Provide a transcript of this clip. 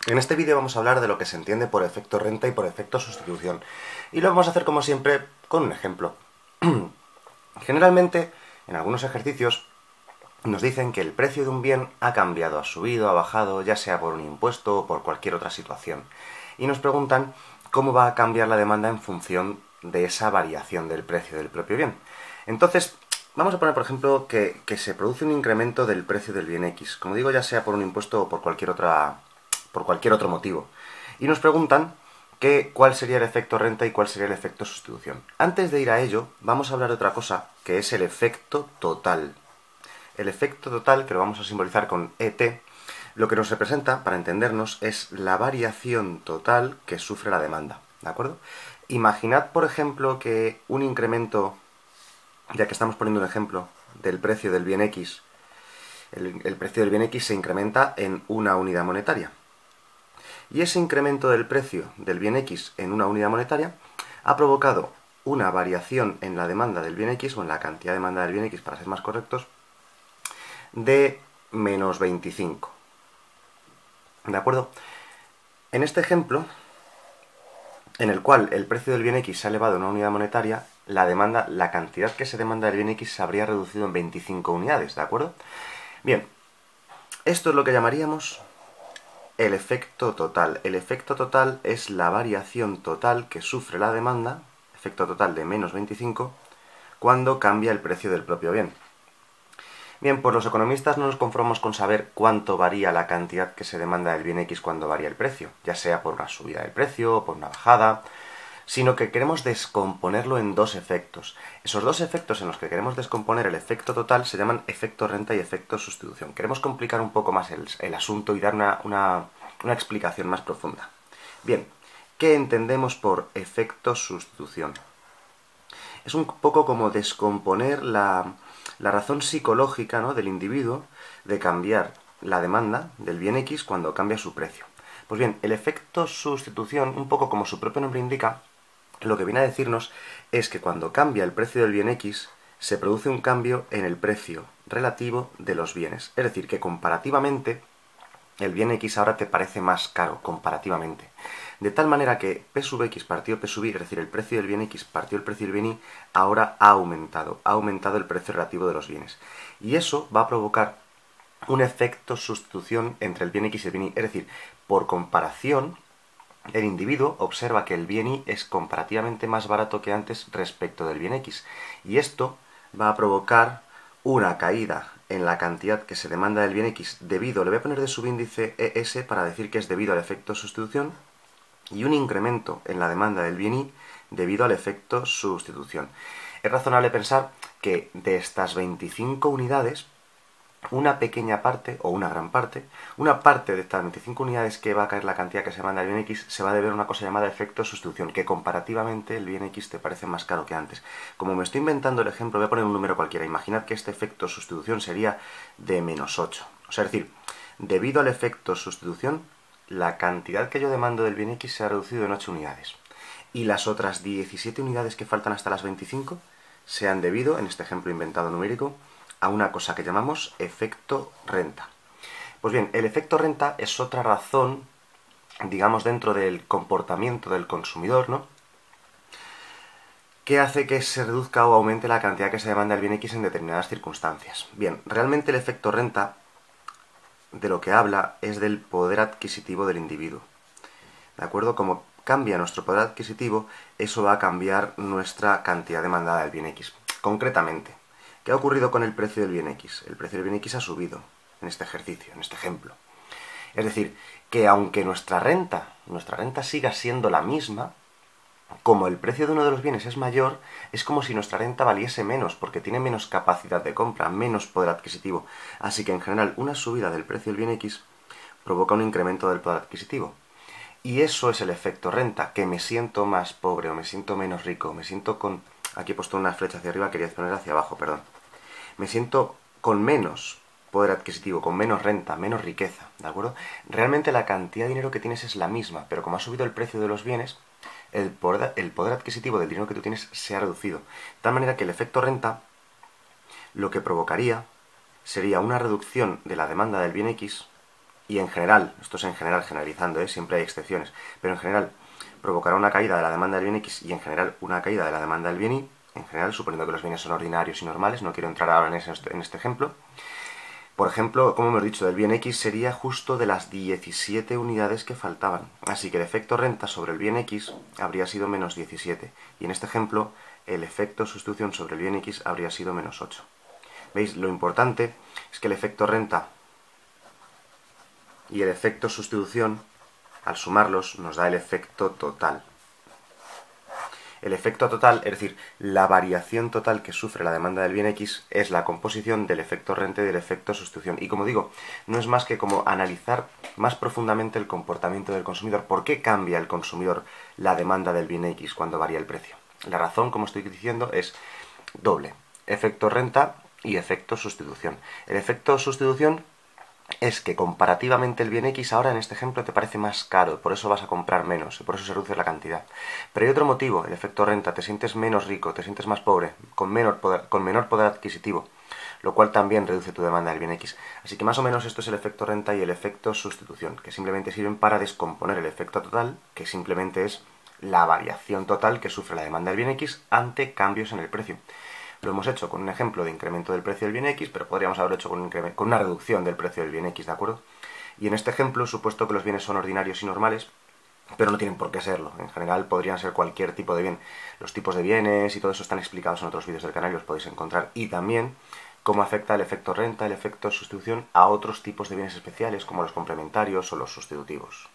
En este vídeo vamos a hablar de lo que se entiende por efecto renta y por efecto sustitución. Y lo vamos a hacer como siempre con un ejemplo. Generalmente, en algunos ejercicios, nos dicen que el precio de un bien ha cambiado, ha subido, ha bajado, ya sea por un impuesto o por cualquier otra situación. Y nos preguntan cómo va a cambiar la demanda en función de esa variación del precio del propio bien. Entonces, vamos a poner, por ejemplo, que se produce un incremento del precio del bien X. Como digo, ya sea por un impuesto o por cualquier otro motivo. Y nos preguntan cuál sería el efecto renta y cuál sería el efecto sustitución. Antes de ir a ello, vamos a hablar de otra cosa, que es el efecto total. El efecto total, que lo vamos a simbolizar con ET, lo que nos representa, para entendernos, es la variación total que sufre la demanda. ¿De acuerdo? Imaginad, por ejemplo, que un incremento, ya que estamos poniendo un ejemplo, del precio del bien X, el precio del bien X se incrementa en una unidad monetaria. Y ese incremento del precio del bien X en una unidad monetaria ha provocado una variación en la demanda del bien X, o en la cantidad de demanda del bien X, para ser más correctos, de menos 25. ¿De acuerdo? En este ejemplo, en el cual el precio del bien X se ha elevado en una unidad monetaria, la cantidad que se demanda del bien X se habría reducido en 25 unidades, ¿de acuerdo? Bien, esto es lo que llamaríamos el efecto total. El efecto total es la variación total que sufre la demanda, efecto total de menos 25, cuando cambia el precio del propio bien. Bien, pues los economistas no nos conformamos con saber cuánto varía la cantidad que se demanda del bien X cuando varía el precio, ya sea por una subida del precio o por una bajada, sino que queremos descomponerlo en dos efectos. Esos dos efectos en los que queremos descomponer el efecto total se llaman efecto renta y efecto sustitución. Queremos complicar un poco más el asunto y dar una explicación más profunda. Bien, ¿qué entendemos por efecto sustitución? Es un poco como descomponer la razón psicológica, ¿no?, del individuo de cambiar la demanda del bien X cuando cambia su precio. Pues bien, el efecto sustitución, un poco como su propio nombre indica, lo que viene a decirnos es que cuando cambia el precio del bien X, se produce un cambio en el precio relativo de los bienes. Es decir, que comparativamente el bien X ahora te parece más caro, comparativamente. De tal manera que P sub X partido P sub Y, es decir, el precio del bien X partido el precio del bien Y, ahora ha aumentado el precio relativo de los bienes. Y eso va a provocar un efecto sustitución entre el bien X y el bien Y. Es decir, por comparación, el individuo observa que el bien Y es comparativamente más barato que antes respecto del bien X. Y esto va a provocar una caída en la cantidad que se demanda del bien X debido, le voy a poner de subíndice ES para decir que es debido al efecto sustitución, y un incremento en la demanda del bien Y debido al efecto sustitución. Es razonable pensar que de estas 25 unidades, una pequeña parte, o una gran parte, una parte de estas 25 unidades que va a caer la cantidad que se manda al bien X, se va a deber a una cosa llamada efecto sustitución, que comparativamente el bien X te parece más caro que antes. Como me estoy inventando el ejemplo, voy a poner un número cualquiera. Imaginad que este efecto sustitución sería de menos 8. O sea, es decir, debido al efecto sustitución, la cantidad que yo demando del bien X se ha reducido en 8 unidades. Y las otras 17 unidades que faltan hasta las 25 se han debido, en este ejemplo inventado numérico, a una cosa que llamamos efecto renta. Pues bien, el efecto renta es otra razón, digamos, dentro del comportamiento del consumidor, ¿no?, que hace que se reduzca o aumente la cantidad que se demanda del bien X en determinadas circunstancias. Bien, realmente el efecto renta de lo que habla es del poder adquisitivo del individuo. ¿De acuerdo? Como cambia nuestro poder adquisitivo, eso va a cambiar nuestra cantidad demandada del bien X. Concretamente, ¿qué ha ocurrido con el precio del bien X? El precio del bien X ha subido en este ejercicio, en este ejemplo. Es decir, que aunque nuestra renta siga siendo la misma, como el precio de uno de los bienes es mayor, es como si nuestra renta valiese menos, porque tiene menos capacidad de compra, menos poder adquisitivo. Así que en general una subida del precio del bien X provoca un incremento del poder adquisitivo. Y eso es el efecto renta, que me siento más pobre o me siento menos rico, me siento con... Aquí he puesto una flecha hacia arriba, quería poner hacia abajo, perdón. Me siento con menos poder adquisitivo, con menos renta, menos riqueza, ¿de acuerdo? Realmente la cantidad de dinero que tienes es la misma, pero como ha subido el precio de los bienes, el poder adquisitivo del dinero que tú tienes se ha reducido. De tal manera que el efecto renta lo que provocaría sería una reducción de la demanda del bien X y en general, esto es en general, generalizando, siempre hay excepciones, pero en general provocará una caída de la demanda del bien X y en general una caída de la demanda del bien Y, en general, suponiendo que los bienes son ordinarios y normales, no quiero entrar ahora en este ejemplo. Por ejemplo, como hemos dicho, del bien X sería justo de las 17 unidades que faltaban. Así que el efecto renta sobre el bien X habría sido menos 17. Y en este ejemplo, el efecto sustitución sobre el bien X habría sido menos 8. ¿Veis? Lo importante es que el efecto renta y el efecto sustitución, al sumarlos, nos da el efecto total. El efecto total, es decir, la variación total que sufre la demanda del bien X es la composición del efecto renta y del efecto sustitución. Y como digo, no es más que como analizar más profundamente el comportamiento del consumidor. ¿Por qué cambia el consumidor la demanda del bien X cuando varía el precio? La razón, como estoy diciendo, es doble. Efecto renta y efecto sustitución. El efecto sustitución es que comparativamente el bien X ahora en este ejemplo te parece más caro, por eso vas a comprar menos, y por eso se reduce la cantidad. Pero hay otro motivo, el efecto renta, te sientes menos rico, te sientes más pobre, con menor poder adquisitivo, lo cual también reduce tu demanda del bien X. Así que más o menos esto es el efecto renta y el efecto sustitución, que simplemente sirven para descomponer el efecto total, que simplemente es la variación total que sufre la demanda del bien X ante cambios en el precio. Lo hemos hecho con un ejemplo de incremento del precio del bien X, pero podríamos haberlo hecho con una reducción del precio del bien X, ¿de acuerdo? Y en este ejemplo, supuesto que los bienes son ordinarios y normales, pero no tienen por qué serlo. En general podrían ser cualquier tipo de bien. Los tipos de bienes y todo eso están explicados en otros vídeos del canal y los podéis encontrar. Y también cómo afecta el efecto renta, el efecto sustitución a otros tipos de bienes especiales como los complementarios o los sustitutivos.